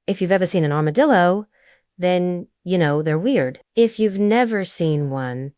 if you've ever seen an armadillo, then you know they're weird. If you've never seen one,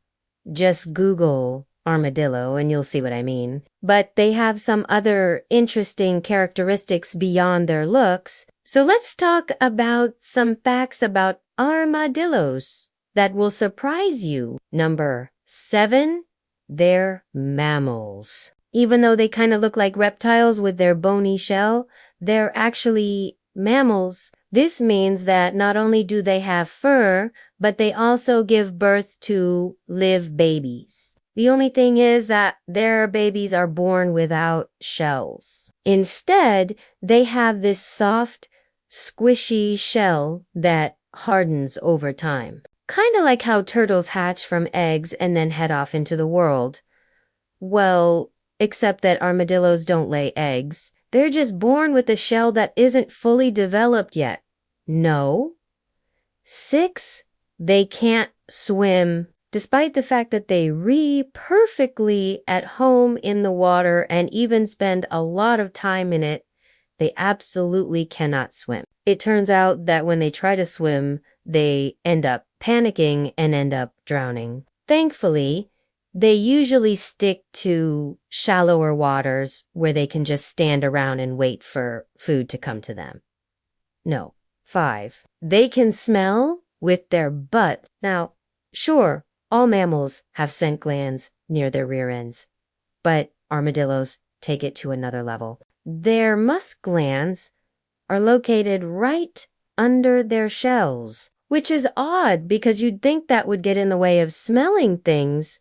just Google armadillo and you'll see what I mean. But they have some other interesting characteristics beyond their looks. So let's talk about some facts about armadillos that will surprise you. Number 7, they're mammals. Even though they kind of look like reptiles with their bony shell, they're actually mammals. This means that not only do they have fur, but they also give birth to live babies. The only thing is that their babies are born without shells. Instead, they have this soft, squishy shell that hardens over time. Kind of like how turtles hatch from eggs and then head off into the world. Well, except that armadillos don't lay eggs. They're just born with a shell that isn't fully developed yet. No. 6, they can't swim. Despite the fact that they perfectly at home in the water and even spend a lot of time in it, they absolutely cannot swim. It turns out that when they try to swim, they end up panicking and end up drowning. Thankfully, they usually stick to shallower waters where they can just stand around and wait for food to come to them. No. 5, they can smell with their butt. Now, sure, all mammals have scent glands near their rear ends, but armadillos take it to another level. Their musk glands are located right under their shells, which is odd because you'd think that would get in the way of smelling things,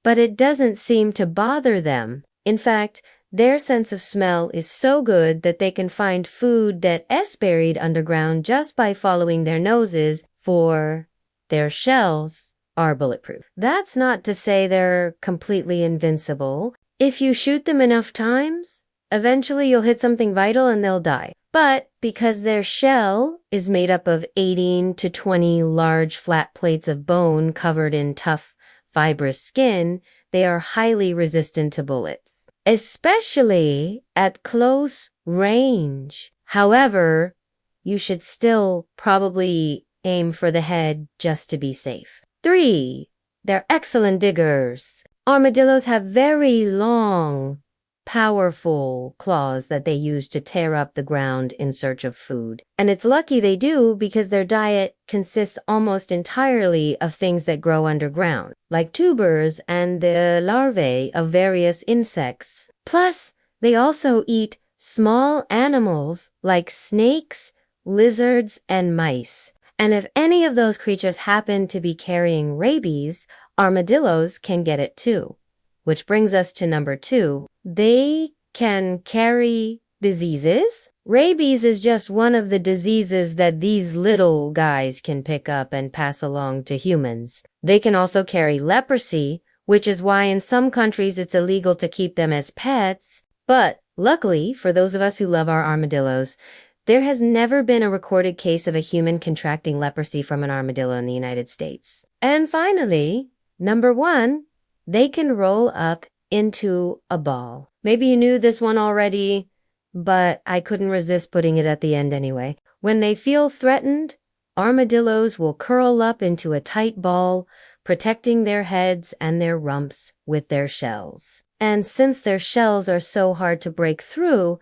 but it doesn't seem to bother them. In fact, their sense of smell is so good that they can find food that is buried underground just by following their noses, for their shells are bulletproof. That's not to say they're completely invincible. If you shoot them enough times, eventually you'll hit something vital and they'll die. But because their shell is made up of 18 to 20 large flat plates of bone covered in tough, fibrous skin, they are highly resistant to bullets, especially at close range. However, you should still probably aim for the head just to be safe. 3, they're excellent diggers. Armadillos have very long, powerful claws that they use to tear up the ground in search of food. And it's lucky they do because their diet consists almost entirely of things that grow underground, like tubers and the larvae of various insects. Plus, they also eat small animals like snakes, lizards, and mice. And if any of those creatures happen to be carrying rabies, armadillos can get it too. Which brings us to number 2. They can carry diseases. Rabies is just one of the diseases that these little guys can pick up and pass along to humans. They can also carry leprosy, which is why in some countries it's illegal to keep them as pets. But luckily, for those of us who love our armadillos, there has never been a recorded case of a human contracting leprosy from an armadillo in the United States. And finally, number 1, they can roll up into a ball. Maybe you knew this one already, but I couldn't resist putting it at the end anyway. When they feel threatened, armadillos will curl up into a tight ball, protecting their heads and their rumps with their shells. And since their shells are so hard to break through,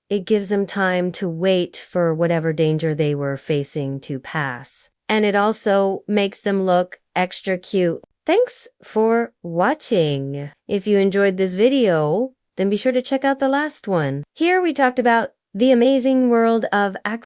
it gives them time to wait for whatever danger they were facing to pass. And it also makes them look extra cute. Thanks for watching. If you enjoyed this video, then be sure to check out the last one. Here we talked about the amazing world of